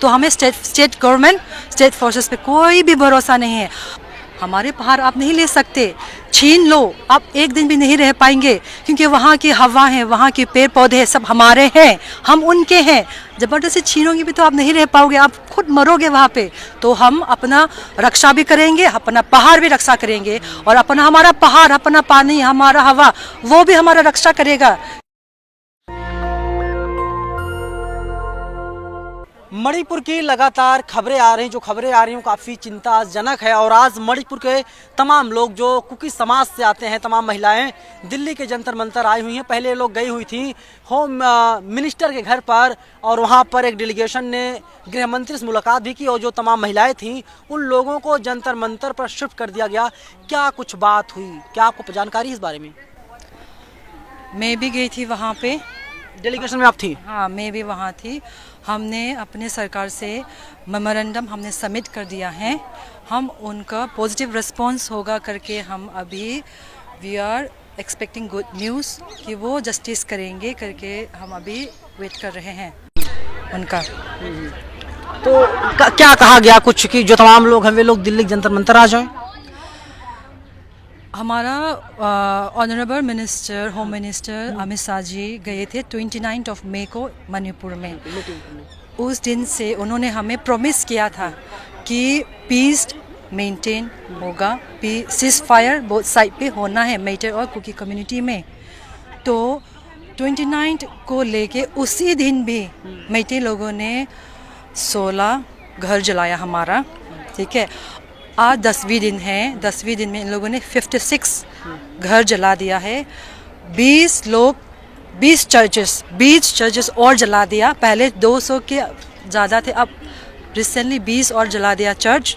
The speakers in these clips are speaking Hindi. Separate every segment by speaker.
Speaker 1: तो हमें स्टेट गवर्नमेंट, स्टेट फोर्सेस पे कोई भी भरोसा नहीं है। हमारे पहाड़ आप नहीं ले सकते, छीन लो, आप एक दिन भी नहीं रह पाएंगे, क्योंकि वहाँ की हवा है, वहाँ के पेड़ पौधे सब हमारे हैं, हम उनके हैं। ज़बरदस्ती छीनोगे भी तो आप नहीं रह पाओगे, आप खुद मरोगे वहाँ पे। तो हम अपना रक्षा भी करेंगे, अपना पहाड़ भी रक्षा करेंगे, और अपना हमारा पहाड़, अपना पानी, हमारा हवा, वो भी हमारा रक्षा करेगा।
Speaker 2: मणिपुर की लगातार खबरें आ रही हैं, जो खबरें आ रही हैं काफ़ी चिंताजनक है। और आज मणिपुर के तमाम लोग जो कुकी समाज से आते हैं, तमाम महिलाएं दिल्ली के जंतर मंतर आई हुई हैं। पहले लोग गई हुई थी होम मिनिस्टर के घर पर, और वहां पर एक डेलीगेशन ने गृह मंत्री से मुलाकात भी की, और जो तमाम महिलाएं थीं उन लोगों को जंतर मंतर पर शिफ्ट कर दिया गया। क्या कुछ बात हुई, क्या आपको जानकारी इस बारे में?
Speaker 1: मैं भी गई थी वहाँ पे,
Speaker 2: डेलीगेशन में आप थी?
Speaker 1: हाँ, मैं भी वहाँ थी। हमने अपने सरकार से मेमोरेंडम हमने सबमिट कर दिया है, हम उनका पॉजिटिव रिस्पांस होगा करके हम अभी we are expecting good news कि वो जस्टिस करेंगे करके हम अभी वेट कर रहे हैं उनका।
Speaker 2: तो क्या कहा गया कुछ कि जो तमाम लोग हैं वे लोग दिल्ली के जंतर मंतर आ जाएं?
Speaker 1: हमारा honourable minister, home minister Amit Shah ji गए थे 29 मई को मणिपुर में। उस दिन से उन्होंने हमें प्रॉमिस किया था कि पीस मेंटेन होगा, सीज फायर बोथ साइड पे होना है, मैटर और कुकी कम्युनिटी में। तो 29 को लेके उसी दिन भी मैटे लोगों ने 16 घर जलाया हमारा, ठीक है। आज 10वीं दिन है, 10वीं दिन में इन लोगों ने 56 घर जला दिया है। 20 चर्चेस और जला दिया। पहले 200 के ज़्यादा थे, अब रिसेंटली 20 और जला दिया चर्च,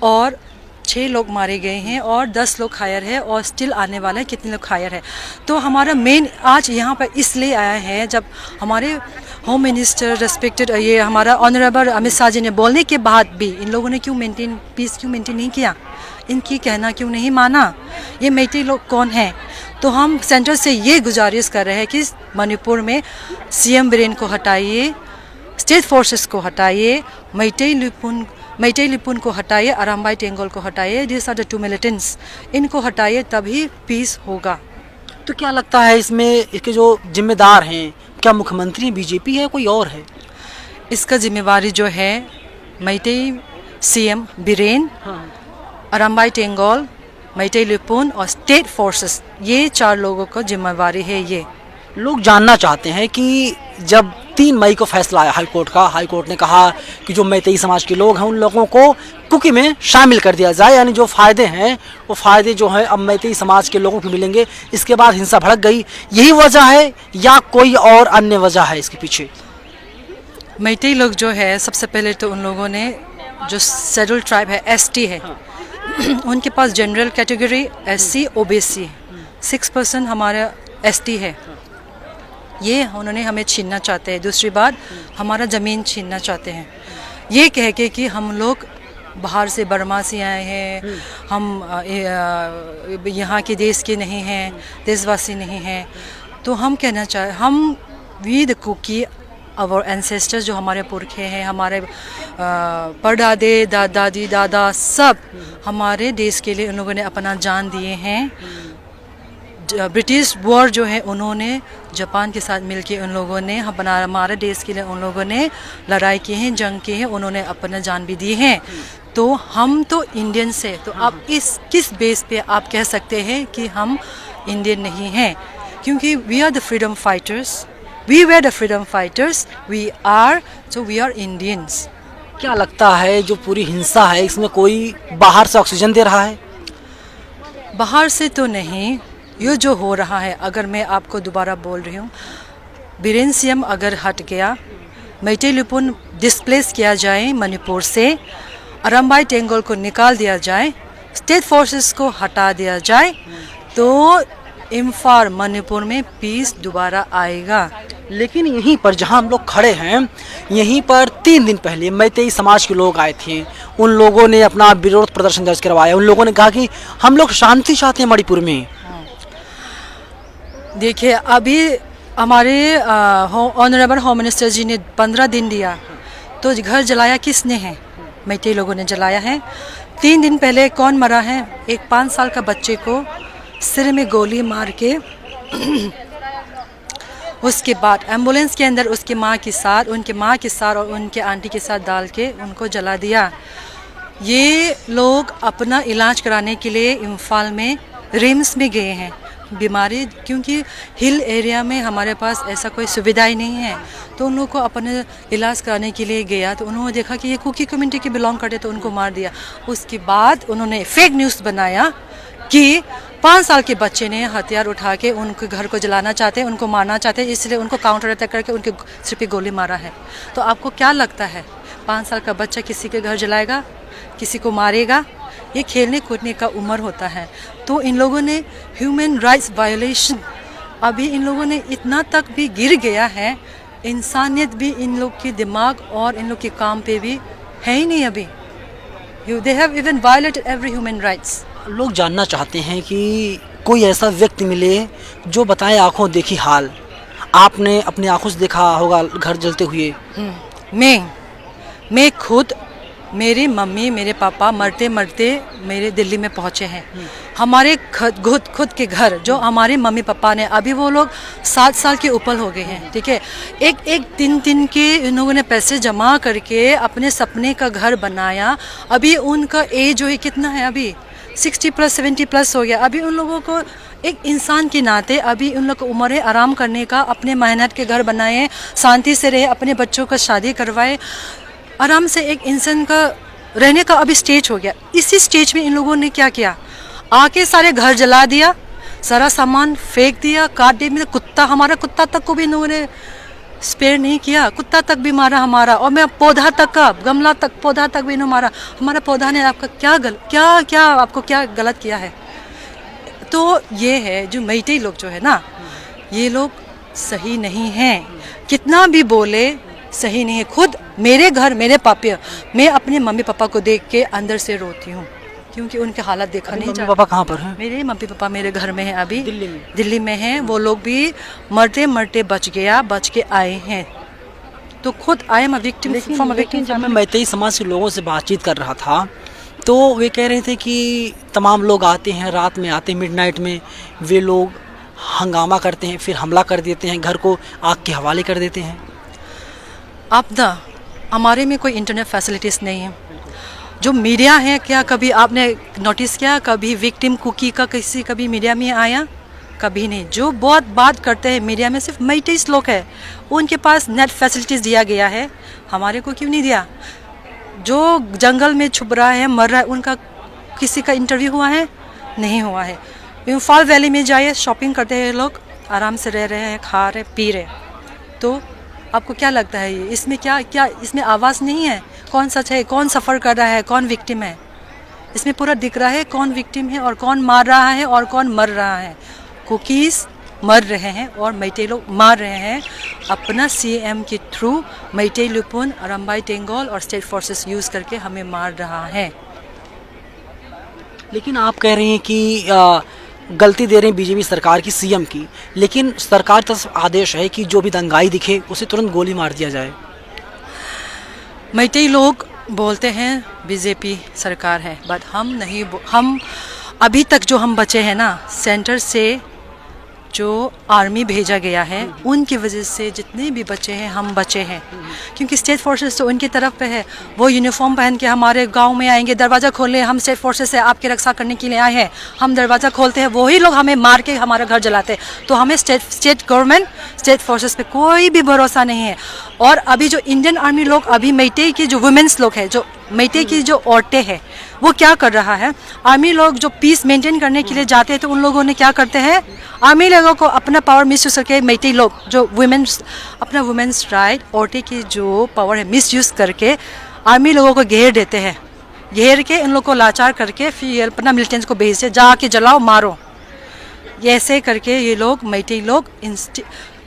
Speaker 1: और 6 लोग मारे गए हैं और 10 लोग घायल है, और स्टिल आने वाले हैं कितने लोग घायल है। तो हमारा मेन आज यहाँ पर इसलिए आया है, जब हमारे होम मिनिस्टर रेस्पेक्टेड ये हमारा ऑनरेबल अमित शाह जी ने बोलने के बाद भी इन लोगों ने पीस क्यों मेंटेन नहीं किया, इनकी कहना क्यों नहीं माना, ये मैटे लोग कौन हैं। तो हम सेंटर से ये गुजारिश कर रहे हैं कि मणिपुर में सीएम बीरेन को हटाइए, स्टेट फोर्सेस को हटाइए, मैटे लिपुन को हटाइए, अराम्बाई टेंगोल को हटाइए, दिस आर द 2 मिलिटेंट्स, इनको हटाइए तभी पीस होगा।
Speaker 2: तो क्या लगता है इसमें इसके जो जिम्मेदार हैं, क्या मुख्यमंत्री बीजेपी है, कोई और है?
Speaker 1: इसका जिम्मेवारी जो है मैटे सीएम बीरेन, अराम्बाई टेंगोल, मैटे लिपुन और स्टेट फोर्सेस, ये 4 लोगों को जिम्मेवारी है। ये
Speaker 2: लोग जानना चाहते हैं कि जब 3 मई को फैसला आया हाईकोर्ट का, हाईकोर्ट ने कहा कि जो मैतेई समाज के लोग हैं उन लोगों को कुकी में शामिल कर दिया जाए, यानी जो फ़ायदे हैं वो फ़ायदे जो हैं अब मैतेई समाज के लोगों को मिलेंगे। इसके बाद हिंसा भड़क गई, यही वजह है या कोई और अन्य वजह है इसके पीछे?
Speaker 1: मैतेई लोग जो है, सबसे पहले तो उन लोगों ने जो शेड्यूल्ड ट्राइब है, एसटी है, उनके पास जनरल कैटेगरी एससी ओबीसी 6% हमारा एसटी है, ये उन्होंने हमें छीनना चाहते हैं। दूसरी बात, हमारा ज़मीन छीनना चाहते हैं, ये कह के कि हम लोग बाहर से बर्मा से आए हैं, हम यहाँ के देश के नहीं हैं, देशवासी नहीं हैं। तो हम कहना चाहे, हम we the Kuki, our ancestors, जो हमारे पुरखे हैं, हमारे परदादे, दादी, दादा, सब हमारे देश के लिए उन लोगों ने अपना जान दिए हैं। ब्रिटिश वॉर जो है, उन्होंने जापान के साथ मिलके उन लोगों ने हमारे देश के लिए उन लोगों ने लड़ाई की है, जंग की है, उन्होंने अपना जान भी दी है। तो हम तो इंडियन से, तो आप किस बेस पे आप कह सकते हैं कि हम इंडियन नहीं हैं? क्योंकि we are the freedom fighters, we were the freedom fighters, we are Indians.
Speaker 2: क्या लगता है जो पूरी हिंसा है इसमें कोई बाहर से ऑक्सीजन दे रहा है?
Speaker 1: बाहर से तो नहीं, ये जो हो रहा है, अगर मैं आपको दोबारा बोल रही हूँ, बीरेन सीएम अगर हट गया, मैटे लिपुन डिस्प्लेस किया जाए मणिपुर से, अराम्बाई टेंगोल को निकाल दिया जाए, स्टेट फोर्सेस को हटा दिया जाए, तो इम्फाल मणिपुर में पीस दोबारा आएगा।
Speaker 2: लेकिन यहीं पर जहां हम लोग खड़े हैं, यहीं पर 3 दिन पहले मैतेई समाज के लोग आए थे, उन लोगों ने अपना विरोध प्रदर्शन दर्ज करवाया। उन लोगों ने कहा कि हम लोग शांति चाहते हैं मणिपुर में।
Speaker 1: देखिए, अभी हमारे ऑनरेबल होम मिनिस्टर जी ने 15 दिन दिया, तो घर जलाया किसने है? मैते लोगों ने जलाया है। 3 दिन पहले कौन मरा है? एक 5 साल का बच्चे को सिर में गोली मार के उसके बाद एम्बुलेंस के अंदर उसके माँ के साथ, उनके माँ के साथ और उनके आंटी के साथ डाल के उनको जला दिया। ये लोग अपना इलाज कराने के लिए इम्फाल में रिम्स में गए हैं बीमारी, क्योंकि हिल एरिया में हमारे पास ऐसा कोई सुविधा ही नहीं है। तो उन लोगों को अपने इलाज कराने के लिए गया तो उन्होंने देखा कि ये कुकी कम्युनिटी के बिलोंग करते, तो उनको मार दिया। उसके बाद उन्होंने फेक न्यूज़ बनाया कि 5 साल के बच्चे ने हथियार उठा के उनके घर को जलाना चाहते हैं, उनको मारना चाहते हैं, इसलिए उनको काउंटर अटैक करके उनके सिर पे गोली मारा है। तो आपको क्या लगता है 5 साल का बच्चा किसी के घर जलाएगा, किसी को मारेगा? ये खेलने कूदने का उम्र होता है। तो इन लोगों ने ह्यूमन राइट्स वायोलेशन, अभी इन लोगों ने इतना तक भी गिर गया है, इंसानियत भी इन लोग के दिमाग और इन लोग के काम पे भी है ही नहीं अभी। They have even violated every human rights.
Speaker 2: लोग जानना चाहते हैं कि कोई ऐसा व्यक्ति मिले जो बताए आंखों देखी हाल। आपने अपनी आंखों से देखा होगा घर जलते हुए।
Speaker 1: मैं खुद, मेरी मम्मी मेरे पापा मरते मरते मेरे दिल्ली में पहुंचे हैं। हमारे खुद के घर जो हमारे मम्मी पापा ने, अभी वो लोग 7 साल के ऊपर हो गए हैं, ठीक है। एक 3 के इन लोगों ने पैसे जमा करके अपने सपने का घर बनाया। अभी उनका एज जो है कितना है, अभी 60 प्लस 70 प्लस हो गया। अभी उन लोगों को एक इंसान के नाते अभी उन लोग को उम्र है आराम करने का, अपने मेहनत के घर बनाए, शांति से रहे, अपने बच्चों का शादी करवाए, आराम से एक इंसान का रहने का अभी स्टेज हो गया। इसी स्टेज में इन लोगों ने क्या किया, आके सारे घर जला दिया, सारा सामान फेंक दिया, काट दिया। कुत्ता, हमारा कुत्ता तक को भी इन लोगों ने स्पेयर नहीं किया, कुत्ता तक भी मारा हमारा। और मैं पौधा तक का, गमला तक, पौधा तक भी इन्होंने मारा। हमारा पौधा ने आपका क्या आपको क्या गलत किया है? तो ये है जो मैते लोग जो है ना, ये लोग सही नहीं हैं, कितना भी बोले सही नहीं है। खुद मेरे घर, मेरे पापा, मैं अपने मम्मी पापा को देख के अंदर से रोती हूँ, क्योंकि उनके हालत देखा नहीं जाता।
Speaker 2: पापा कहाँ पर हैं?
Speaker 1: मेरे मम्मी पापा मेरे घर में हैं, अभी
Speaker 2: दिल्ली
Speaker 1: में हैं। वो लोग भी मरते मरते बच के आए हैं। तो खुद I am a victim from a victim.
Speaker 2: जब मैं मैतेई समाज के लोगों से बातचीत कर रहा था तो वे कह रहे थे कि तमाम लोग आते हैं, रात में आते हैं, मिडनाइट में वे लोग हंगामा करते हैं, फिर हमला कर देते हैं, घर को आग के हवाले कर देते हैं।
Speaker 1: आपदा, हमारे में कोई इंटरनेट फैसिलिटीज़ नहीं है। जो मीडिया है, क्या कभी आपने नोटिस किया कभी विक्टिम कुकी का किसी कभी मीडिया में आया? कभी नहीं। जो बहुत बात करते हैं मीडिया में सिर्फ मैतेई लोग है, उनके पास नेट फैसिलिटीज़ दिया गया है, हमारे को क्यों नहीं दिया? जो जंगल में छुप रहा है, मर रहा है, उनका किसी का इंटरव्यू हुआ है? नहीं हुआ है। इम्फाल वैली में जाइए, शॉपिंग करते हैं लोग, आराम से रह रहे हैं, खा रहे पी रहे। तो आपको क्या लगता है ये इसमें क्या इसमें आवाज़ नहीं है? कौन सच है, कौन सफ़र कर रहा है, कौन विक्टिम है? इसमें पूरा दिख रहा है कौन विक्टिम है और कौन मार रहा है और कौन मर रहा है। कुकीज़ मर रहे हैं और मैतेई लोग मार रहे हैं। अपना CM के थ्रू मैतेई लुपुन, रंबाई टेंगोल और स्टेट फोर्सेस यूज़ करके हमें मार रहा है।
Speaker 2: लेकिन आप कह रहे हैं कि गलती दे रहे हैं बीजेपी सरकार की, CM की, लेकिन सरकार तरफ आदेश है कि जो भी दंगाई दिखे उसे तुरंत गोली मार दिया जाए।
Speaker 1: मैतेई लोग बोलते हैं बीजेपी सरकार है, बट हम अभी तक जो हम बचे हैं ना, सेंटर से जो आर्मी भेजा गया है उनकी वजह से जितने भी बचे हैं हम बचे हैं, क्योंकि स्टेट फोर्सेस तो उनकी तरफ पे है। वो यूनिफॉर्म पहन के हमारे गांव में आएंगे, दरवाज़ा खोले, हम स्टेट फोर्सेस से आपकी रक्षा करने के लिए आए हैं, हम दरवाज़ा खोलते हैं, वही लोग हमें मार के हमारा घर जलाते हैं। तो हमें स्टेट गवर्नमेंट, स्टेट फोर्सेस पे कोई भी भरोसा नहीं है। और अभी जो इंडियन आर्मी लोग, अभी मैतेई की जो वुमेन्स लोग हैं, जो मैतेई की जो औरतें हैं, वो क्या कर रहा है, आर्मी लोग जो पीस मेंटेन करने के लिए जाते हैं तो उन लोगों ने क्या करते हैं, आर्मी लोगों को अपना पावर मिसयूज करके मैतेई लोग जो अपना वुमेन्स राइट, औरतें की जो पावर है मिसयूज करके आर्मी लोगों को घेर देते हैं, घेर के इन लोगों को लाचार करके फिर अपना मिलिटेंट्स को भेजते, जाके जलाओ मारो। ऐसे करके ये लोग मैतेई लोग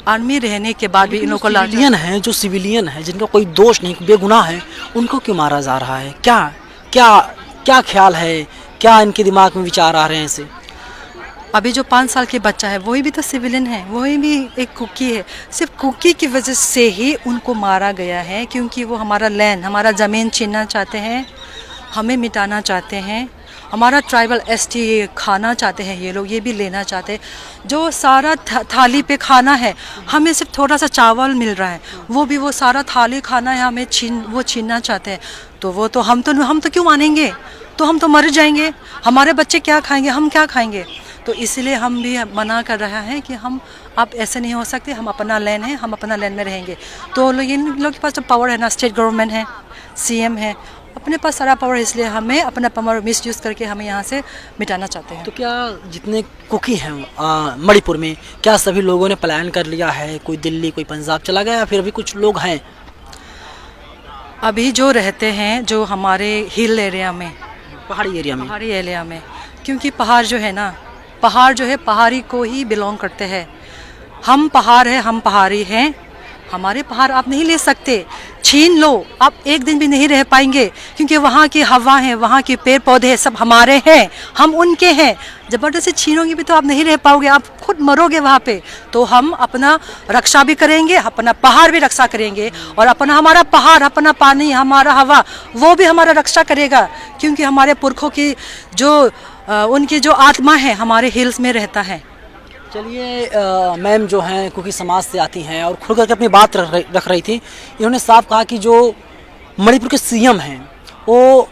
Speaker 1: आर्मी रहने के बाद भी इन लोगों को
Speaker 2: सिविलियन हैं, जो सिविलियन है जिनका कोई दोष नहीं, बेगुनाह है, उनको क्यों मारा जा रहा है? क्या क्या क्या ख्याल है, क्या इनके दिमाग में विचार आ रहे हैं ऐसे?
Speaker 1: अभी जो 5 साल के बच्चा है वही भी तो सिविलियन है, वही भी एक कुकी है। सिर्फ कुकी की वजह से ही उनको मारा गया है, क्योंकि वो हमारा लैंड, हमारा ज़मीन छीनना चाहते हैं, हमें मिटाना चाहते हैं, हमारा ट्राइबल एसटी खाना चाहते हैं ये लोग, ये भी लेना चाहते हैं। जो सारा थाली पे खाना है, हमें सिर्फ थोड़ा सा चावल मिल रहा है, वो सारा थाली खाना है, हमें छीनना चाहते हैं। तो वो तो हम तो क्यों मानेंगे? तो हम तो मर जाएंगे, हमारे बच्चे क्या खाएंगे, हम क्या खाएंगे? तो इसलिए हम भी मना कर रहा है कि हम आप ऐसे नहीं हो सकते, हम अपना लैंड है, हम अपना लैंड में रहेंगे। तो इन लोग के पास तो पावर है ना, स्टेट गवर्नमेंट है, सीएम है, अपने पास सारा पावर, इसलिए हमें अपना पावर मिसयूज़ करके हमें यहाँ से मिटाना चाहते हैं।
Speaker 2: तो क्या जितने कुकी हैं मणिपुर में, क्या सभी लोगों ने पलायन कर लिया है? कोई दिल्ली, कोई पंजाब चला गया, या फिर अभी कुछ लोग हैं?
Speaker 1: अभी जो रहते हैं, जो हमारे हिल एरिया में,
Speaker 2: पहाड़ी एरिया में,
Speaker 1: क्योंकि पहाड़ जो है ना, पहाड़ जो है पहाड़ी को ही बिलोंग करते हैं। हम पहाड़ है, हम पहाड़ी हैं, हमारे पहाड़ आप नहीं ले सकते, छीन लो, आप एक दिन भी नहीं रह पाएंगे, क्योंकि वहाँ की हवा है, वहाँ के पेड़ पौधे सब हमारे हैं, हम उनके हैं। ज़बरदस्ती छीनोगे भी तो आप नहीं रह पाओगे, आप खुद मरोगे वहाँ पे। तो हम अपना रक्षा भी करेंगे, अपना पहाड़ भी रक्षा करेंगे, और अपना हमारा पहाड़, अपना पानी, हमारा हवा, वो भी हमारा रक्षा करेगा, क्योंकि हमारे पुरखों की जो उनकी जो आत्मा है हमारे हिल्स में रहता है।
Speaker 2: चलिए, मैम जो हैं कुकी समाज से आती हैं और खुल करके अपनी बात रख रही थी। इन्होंने साफ कहा कि जो मणिपुर के सीएम हैं वो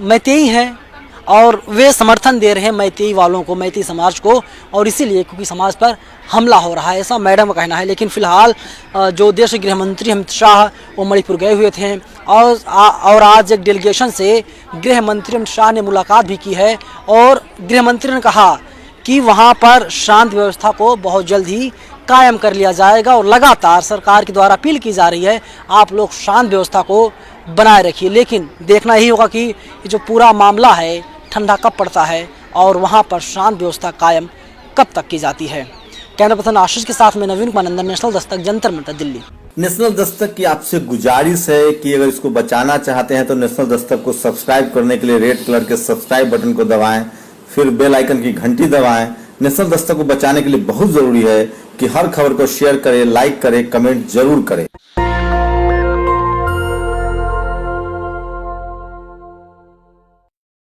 Speaker 2: मैतेई हैं और वे समर्थन दे रहे हैं मैतेई वालों को, मैतेई समाज को, और इसीलिए कुकी समाज पर हमला हो रहा है, ऐसा मैडम का कहना है। लेकिन फिलहाल जो देश के गृह मंत्री अमित शाह वो मणिपुर गए हुए थे, और आज एक डेलीगेशन से गृह मंत्री अमित शाह ने मुलाकात भी की है, और गृह मंत्री ने कहा कि वहाँ पर शांति व्यवस्था को बहुत जल्द ही कायम कर लिया जाएगा, और लगातार सरकार के द्वारा अपील की जा रही है आप लोग शांति व्यवस्था को बनाए रखिए। लेकिन देखना यही होगा कि जो पूरा मामला है ठंडा कब पड़ता है और वहाँ पर शांति व्यवस्था कायम कब तक की जाती है। कैमरा पर्सन आशीष के साथ में नवीन कुमार नंदन, नेशनल दस्तक, जंतर मंतर, दिल्ली।
Speaker 3: नेशनल दस्तक की आपसे गुजारिश है कि अगर इसको बचाना चाहते हैं तो नेशनल दस्तक को सब्सक्राइब करने के लिए रेड कलर के सब्सक्राइब बटन को दबाएं, फिर बेल आइकन की घंटी दबाएं। नेशनल दस्तक को बचाने के लिए बहुत जरूरी है कि हर खबर को शेयर करें, लाइक करें, कमेंट जरूर करें।